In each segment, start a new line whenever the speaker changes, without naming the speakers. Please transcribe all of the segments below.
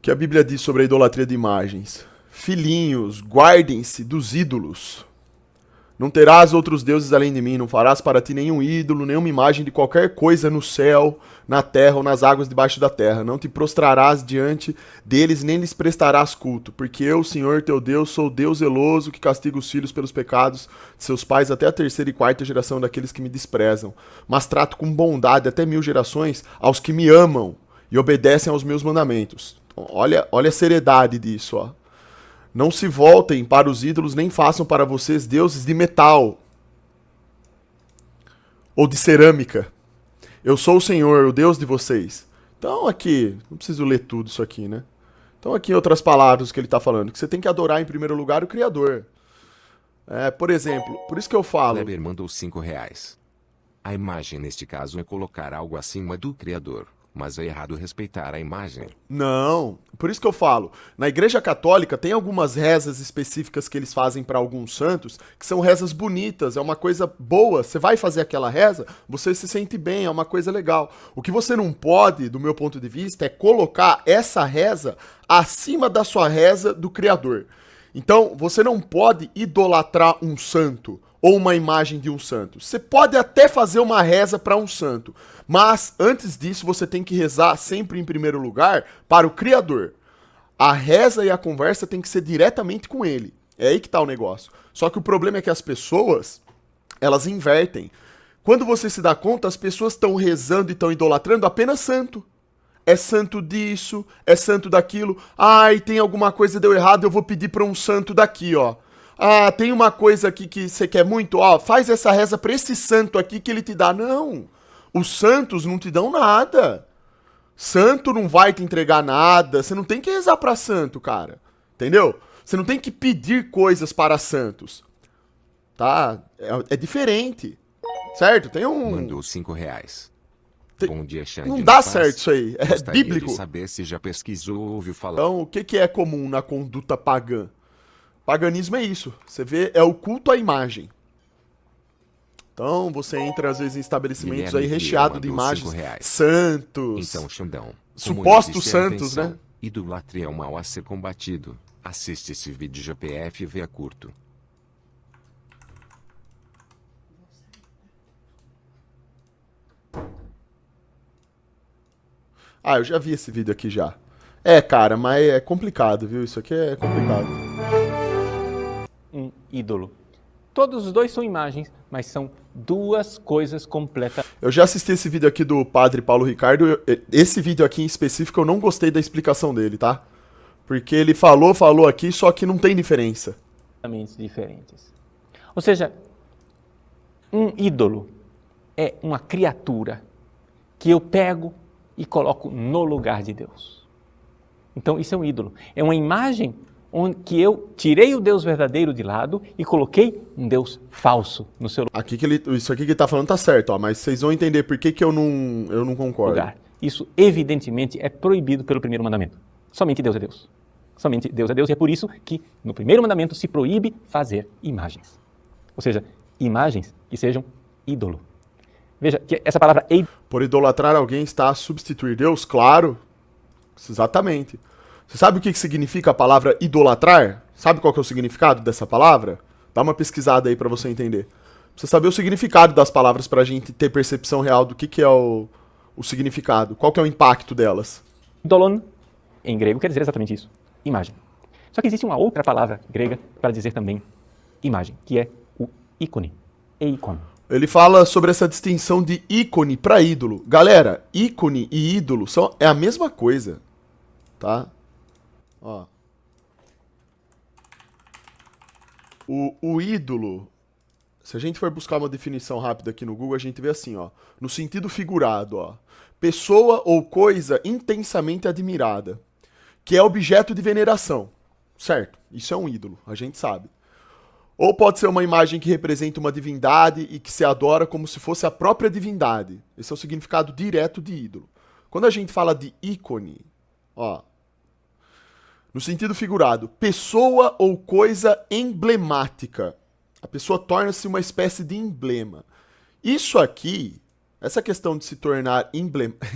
que a Bíblia diz sobre a idolatria de imagens? Filhinhos, guardem-se dos ídolos. Não terás outros deuses além de mim, não farás para ti nenhum ídolo, nenhuma imagem de qualquer coisa no céu, na terra ou nas águas debaixo da terra. Não te prostrarás diante deles, nem lhes prestarás culto, porque eu, Senhor teu Deus, sou Deus zeloso, que castiga os filhos pelos pecados de seus pais até a terceira e quarta geração daqueles que me desprezam. Mas trato com bondade até 1000 gerações aos que me amam e obedecem aos meus mandamentos. Olha a seriedade disso, ó. Não se voltem para os ídolos, nem façam para vocês deuses de metal ou de cerâmica. Eu sou o Senhor, o Deus de vocês. Então aqui, não preciso ler tudo isso aqui, né? Então aqui em outras palavras que ele está falando, que você tem que adorar em primeiro lugar o Criador. Por exemplo, por isso que eu falo...
Kleber mandou R$5. A imagem neste caso é colocar algo acima do Criador. Mas é errado respeitar a imagem.
Não, por isso que eu falo. Na Igreja Católica tem algumas rezas específicas que eles fazem para alguns santos, que são rezas bonitas, é uma coisa boa. Você vai fazer aquela reza, você se sente bem, é uma coisa legal. O que você não pode, do meu ponto de vista, é colocar essa reza acima da sua reza do Criador. Então, você não pode idolatrar um santo ou uma imagem de um santo. Você pode até fazer uma reza para um santo, mas antes disso você tem que rezar sempre em primeiro lugar para o Criador. A reza e a conversa tem que ser diretamente com ele. É aí que tá o negócio. Só que o problema é que as pessoas, elas invertem. Quando você se dá conta, as pessoas estão rezando e estão idolatrando apenas santo. É santo disso, é santo daquilo. Ai, tem alguma coisa deu errado, eu vou pedir para um santo daqui, ó. Ah, tem uma coisa aqui que você quer muito, ó, faz essa reza pra esse santo aqui que ele te dá. Não, os santos não te dão nada. Santo não vai te entregar nada, você não tem que rezar pra santo, cara. Entendeu? Você não tem que pedir coisas para santos. Tá? É diferente. Certo? Tem um...
Mandou R$5. Bom dia, Xande.
Não dá certo isso aí, é
Gostaria
bíblico.
de saber se já pesquisou ou ouviu falar.
Então, o que é comum na conduta pagã? Paganismo é isso. Você vê, é o culto à imagem. Então, você entra às vezes em estabelecimentos aí recheado de imagens santos.
Então, Xandão,
supostos santos, né?
Idolatria é um mal a ser combatido. Assiste esse vídeo GPF e vê a curto.
Ah, eu já vi esse vídeo aqui já. É, cara, mas é complicado, viu? Isso aqui é complicado.
Um ídolo. Todos os dois são imagens, mas são duas coisas completas.
Eu já assisti esse vídeo aqui do padre Paulo Ricardo. Esse vídeo aqui em específico eu não gostei da explicação dele, tá? Porque ele falou aqui, só que não tem diferença.
Diferentes. Ou seja, um ídolo é uma criatura que eu pego e coloco no lugar de Deus. Então isso é um ídolo. É uma imagem onde que eu tirei o Deus verdadeiro de lado e coloquei um Deus falso no seu
lugar. Isso aqui que ele tá falando tá certo, ó, mas vocês vão entender por que eu não concordo.
Lugar. Isso evidentemente é proibido pelo primeiro mandamento. Somente Deus é Deus. Somente Deus é Deus, e é por isso que no primeiro mandamento se proíbe fazer imagens. Ou seja, imagens que sejam ídolo. Veja que essa palavra...
Por idolatrar alguém está a substituir Deus? Claro. Exatamente. Você sabe o que significa a palavra idolatrar? Sabe qual que é o significado dessa palavra? Dá uma pesquisada aí pra você entender. Pra você saber o significado das palavras pra gente ter percepção real do que é o significado. Qual que é o impacto delas?
Idolon, em grego, quer dizer exatamente isso. Imagem. Só que existe uma outra palavra grega para dizer também imagem, que é o ícone. Eikon.
Ele fala sobre essa distinção de ícone para ídolo. Galera, ícone e ídolo é a mesma coisa, tá? Ó. O ídolo, se a gente for buscar uma definição rápida aqui no Google, a gente vê assim, ó, no sentido figurado, ó, pessoa ou coisa intensamente admirada, que é objeto de veneração, certo? Isso é um ídolo, a gente sabe. Ou pode ser uma imagem que representa uma divindade e que se adora como se fosse a própria divindade. Esse é o significado direto de ídolo. Quando a gente fala de ícone, ó, no sentido figurado, pessoa ou coisa emblemática. A pessoa torna-se uma espécie de emblema. Isso aqui, essa questão de se tornar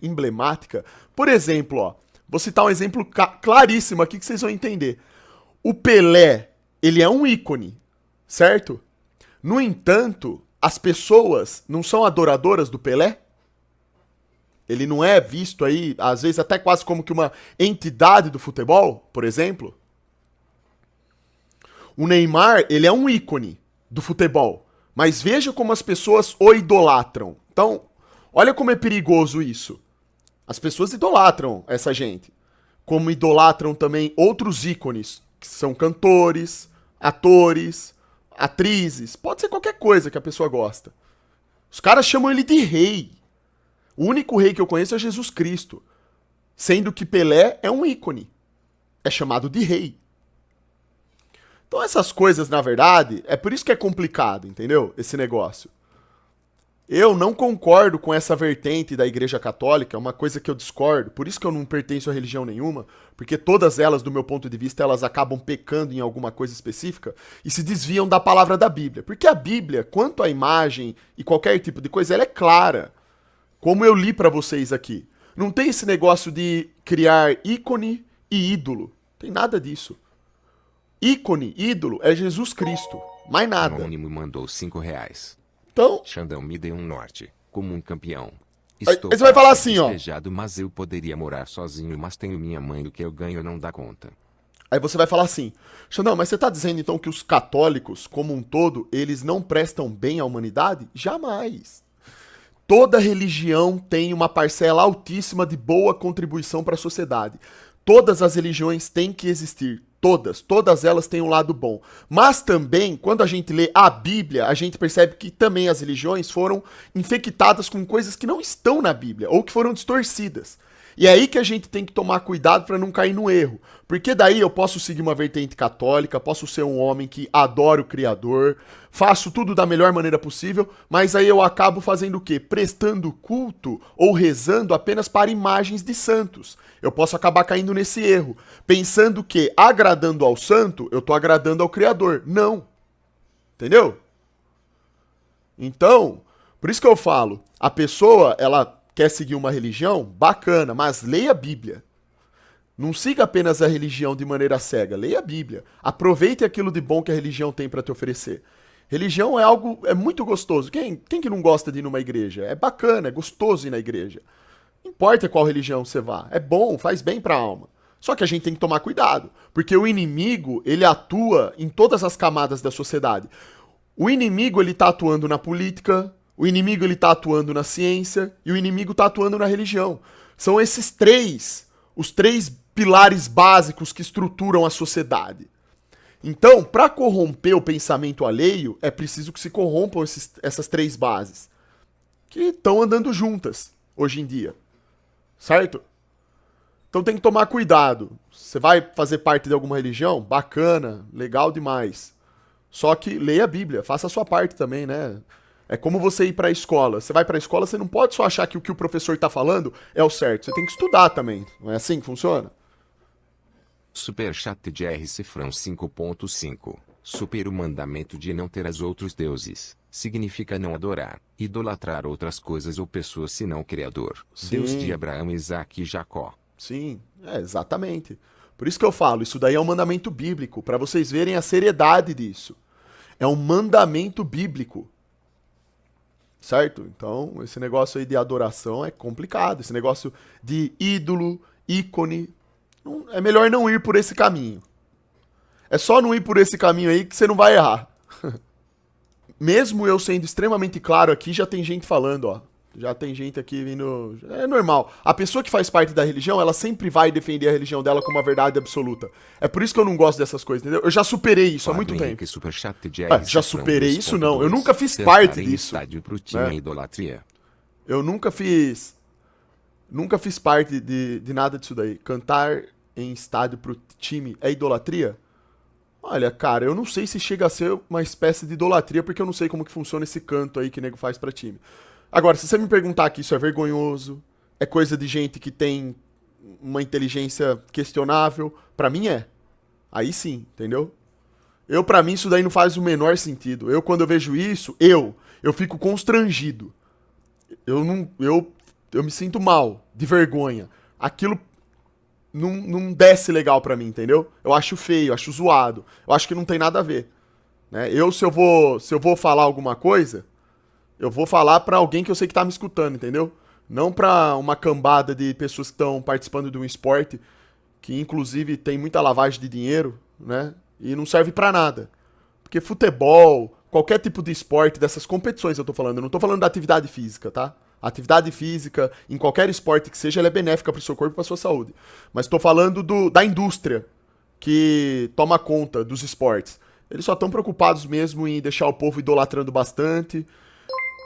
emblemática, por exemplo, ó, Vou citar um exemplo claríssimo aqui que vocês vão entender. O Pelé, ele é um ícone, certo? No entanto, as pessoas não são adoradoras do Pelé? Ele não é visto aí, às vezes, até quase como que uma entidade do futebol, por exemplo? O Neymar, ele é um ícone do futebol. Mas veja como as pessoas o idolatram. Então, olha como é perigoso isso. As pessoas idolatram essa gente. Como idolatram também outros ícones, que são cantores, atores, atrizes. Pode ser qualquer coisa que a pessoa gosta. Os caras chamam ele de rei. O único rei que eu conheço é Jesus Cristo. Sendo que Pelé é um ícone. É chamado de rei. Então essas coisas, na verdade, é por isso que é complicado, entendeu? Esse negócio. Eu não concordo com essa vertente da Igreja Católica, é uma coisa que eu discordo, por isso que eu não pertenço a religião nenhuma, porque todas elas, do meu ponto de vista, elas acabam pecando em alguma coisa específica e se desviam da palavra da Bíblia. Porque a Bíblia, quanto à imagem e qualquer tipo de coisa, ela é clara. Como eu li pra vocês aqui. Não tem esse negócio de criar ícone e ídolo. Não tem nada disso. Ícone, ídolo, é Jesus Cristo. Mais nada.
Anônimo mandou R$ 5.
Então,
Xandão me deu um norte, como um campeão.
Aí você vai falar assim, ó.
Despejado, mas eu poderia morar sozinho, mas tenho minha mãe, do que eu ganho não dá conta.
Aí você vai falar assim, Xandão, mas você tá dizendo então que os católicos, como um todo, eles não prestam bem à humanidade? Jamais. Toda religião tem uma parcela altíssima de boa contribuição para a sociedade. Todas as religiões têm que existir. Todas elas têm um lado bom. Mas também, quando a gente lê a Bíblia, a gente percebe que também as religiões foram infectadas com coisas que não estão na Bíblia, ou que foram distorcidas. E é aí que a gente tem que tomar cuidado para não cair no erro. Porque daí eu posso seguir uma vertente católica, posso ser um homem que adora o Criador, faço tudo da melhor maneira possível, mas aí eu acabo fazendo o quê? Prestando culto ou rezando apenas para imagens de santos. Eu posso acabar caindo nesse erro, pensando que agradando ao santo, eu tô agradando ao Criador. Não. Entendeu? Então, por isso que eu falo, a pessoa, ela quer seguir uma religião? Bacana, mas leia a Bíblia. Não siga apenas a religião de maneira cega, leia a Bíblia. Aproveite aquilo de bom que a religião tem para te oferecer. Religião é algo, é muito gostoso. Quem que não gosta de ir numa igreja? É bacana, é gostoso ir na igreja. Não importa qual religião você vá, é bom, faz bem para a alma. Só que a gente tem que tomar cuidado, porque o inimigo, ele atua em todas as camadas da sociedade. O inimigo, ele tá atuando na política, o inimigo, ele tá atuando na ciência e o inimigo tá atuando na religião. São esses três, os três pilares básicos que estruturam a sociedade. Então, para corromper o pensamento alheio, é preciso que se corrompam essas três bases, que estão andando juntas hoje em dia. Certo? Então tem que tomar cuidado. Você vai fazer parte de alguma religião? Bacana, legal demais. Só que leia a Bíblia, faça a sua parte também, né? É como você ir para a escola. Você vai para a escola, você não pode só achar que o que o professor está falando é o certo. Você tem que estudar também. Não é assim que funciona?
Superchat de R. Cifrão 5.5. Super o mandamento de não ter as outros deuses. Significa não adorar, idolatrar outras coisas ou pessoas senão o Criador.
Sim.
Deus de Abraão, Isaque e Jacó.
Sim, exatamente. Por isso que eu falo, isso daí é um mandamento bíblico, para vocês verem a seriedade disso. É um mandamento bíblico. Certo? Então, esse negócio aí de adoração é complicado. Esse negócio de ídolo, ícone, é melhor não ir por esse caminho. É só não ir por esse caminho aí que você não vai errar. Mesmo eu sendo extremamente claro aqui, já tem gente falando, ó. Já tem gente aqui vindo... É normal. A pessoa que faz parte da religião, ela sempre vai defender a religião dela como uma verdade absoluta. É por isso que eu não gosto dessas coisas, entendeu? Eu já superei isso há muito tempo. Já superei isso não. Eu nunca fiz parte disso. Né?
Idolatria.
Eu nunca fiz parte de nada disso daí. Cantar em estádio pro time é idolatria? Olha, cara, eu não sei se chega a ser uma espécie de idolatria, porque eu não sei como que funciona esse canto aí que o nego faz pra time. Agora, se você me perguntar que isso é vergonhoso, é coisa de gente que tem uma inteligência questionável, pra mim é. Aí sim, entendeu? Pra mim, isso daí não faz o menor sentido. Quando eu vejo isso, eu fico constrangido. Eu me sinto mal, de vergonha. Aquilo não desce legal pra mim, entendeu? Eu acho feio, eu acho zoado. Eu acho que não tem nada a ver. Né? Se eu vou falar alguma coisa, eu vou falar pra alguém que eu sei que tá me escutando, entendeu? Não pra uma cambada de pessoas que estão participando de um esporte que, inclusive, tem muita lavagem de dinheiro, né? E não serve pra nada. Porque futebol, qualquer tipo de esporte, dessas competições eu tô falando, eu não tô falando da atividade física, tá? A atividade física, em qualquer esporte que seja, ela é benéfica pro seu corpo e pra sua saúde. Mas tô falando da indústria que toma conta dos esportes. Eles só estão preocupados mesmo em deixar o povo idolatrando bastante,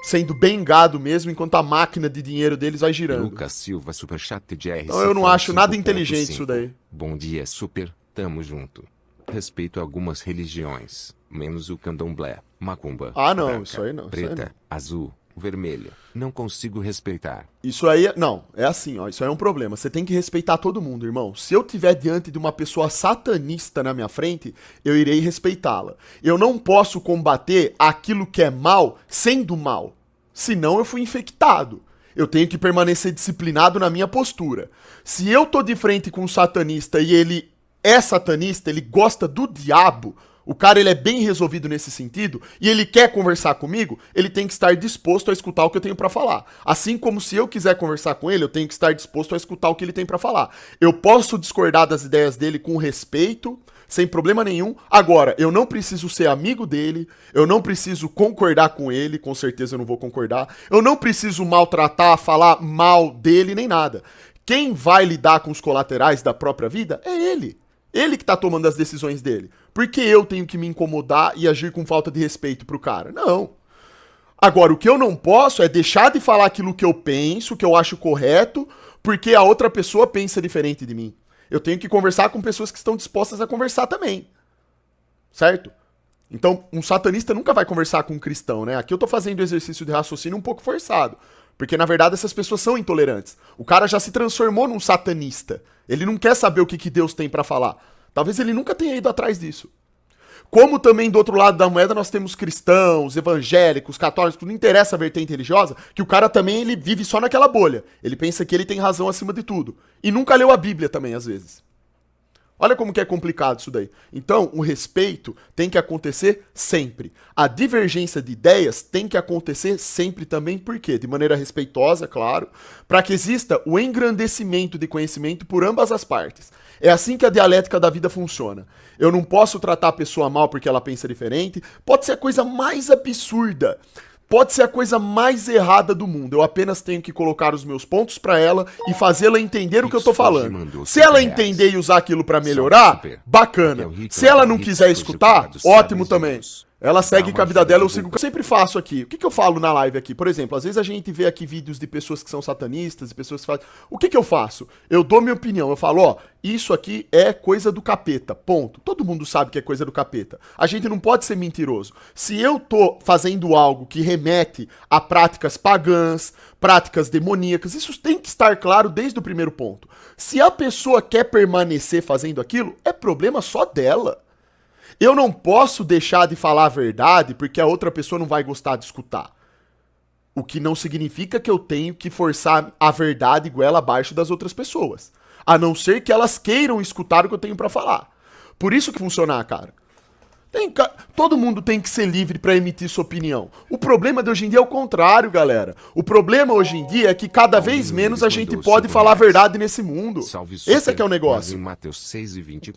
sendo bem gado mesmo, enquanto a máquina de dinheiro deles vai girando.
Lucas Silva, Superchat de RC.
Então eu não acho nada inteligente isso daí.
Bom dia, Super. Tamo junto. Respeito algumas religiões, menos o candomblé, macumba.
Ah, não,
branca,
isso aí não.
Preta,
isso aí não.
azul, vermelha. Não consigo respeitar.
Isso aí, não, é assim, ó, isso aí é um problema. Você tem que respeitar todo mundo, irmão. Se eu tiver diante de uma pessoa satanista na minha frente, eu irei respeitá-la. Eu não posso combater aquilo que é mal sendo mal. Senão eu fui infectado. Eu tenho que permanecer disciplinado na minha postura. Se eu tô de frente com um satanista e ele é satanista, ele gosta do diabo, o cara ele é bem resolvido nesse sentido, e ele quer conversar comigo, ele tem que estar disposto a escutar o que eu tenho pra falar. Assim como se eu quiser conversar com ele, eu tenho que estar disposto a escutar o que ele tem pra falar. Eu posso discordar das ideias dele com respeito, sem problema nenhum. Agora, eu não preciso ser amigo dele, eu não preciso concordar com ele, com certeza eu não vou concordar. Eu não preciso maltratar, falar mal dele, nem nada. Quem vai lidar com os colaterais da própria vida é ele. Ele que tá tomando as decisões dele. Por que eu tenho que me incomodar e agir com falta de respeito pro cara? Não. Agora, o que eu não posso é deixar de falar aquilo que eu penso, que eu acho correto, porque a outra pessoa pensa diferente de mim. Eu tenho que conversar com pessoas que estão dispostas a conversar também. Certo? Então, um satanista nunca vai conversar com um cristão, né? Aqui eu tô fazendo o exercício de raciocínio um pouco forçado. Porque, na verdade, essas pessoas são intolerantes. O cara já se transformou num satanista. Ele não quer saber o que Deus tem pra falar. Talvez ele nunca tenha ido atrás disso. Como também, do outro lado da moeda, nós temos cristãos, evangélicos, católicos, não interessa a vertente religiosa, que o cara também ele vive só naquela bolha. Ele pensa que ele tem razão acima de tudo. E nunca leu a Bíblia também, às vezes. Olha como que é complicado isso daí. Então, o respeito tem que acontecer sempre. A divergência de ideias tem que acontecer sempre também, por quê? De maneira respeitosa, claro, para que exista o engrandecimento de conhecimento por ambas as partes. É assim que a dialética da vida funciona. Eu não posso tratar a pessoa mal porque ela pensa diferente, pode ser a coisa mais absurda. Pode ser a coisa mais errada do mundo. Eu apenas tenho que colocar os meus pontos pra ela e fazê-la entender o que eu tô falando. Se ela entender e usar aquilo pra melhorar, bacana. Se ela não quiser escutar, ótimo também. Ela segue com a vida dela, eu sigo o que eu sempre faço aqui. O que eu falo na live aqui? Por exemplo, às vezes a gente vê aqui vídeos de pessoas que são satanistas e pessoas que fazem... O que eu faço? Eu dou minha opinião, eu falo, ó, isso aqui é coisa do capeta, ponto. Todo mundo sabe que é coisa do capeta. A gente não pode ser mentiroso. Se eu tô fazendo algo que remete a práticas pagãs, práticas demoníacas, isso tem que estar claro desde o primeiro ponto. Se a pessoa quer permanecer fazendo aquilo, é problema só dela. Eu não posso deixar de falar a verdade porque a outra pessoa não vai gostar de escutar. O que não significa que eu tenho que forçar a verdade goela abaixo das outras pessoas. A não ser que elas queiram escutar o que eu tenho pra falar. Por isso que funciona, cara. Todo mundo tem que ser livre pra emitir sua opinião. O problema de hoje em dia é o contrário, galera. O problema hoje em dia é que cada vez menos a gente pode falar a verdade nesse mundo. Esse é que é o negócio.
Mateus 6:24.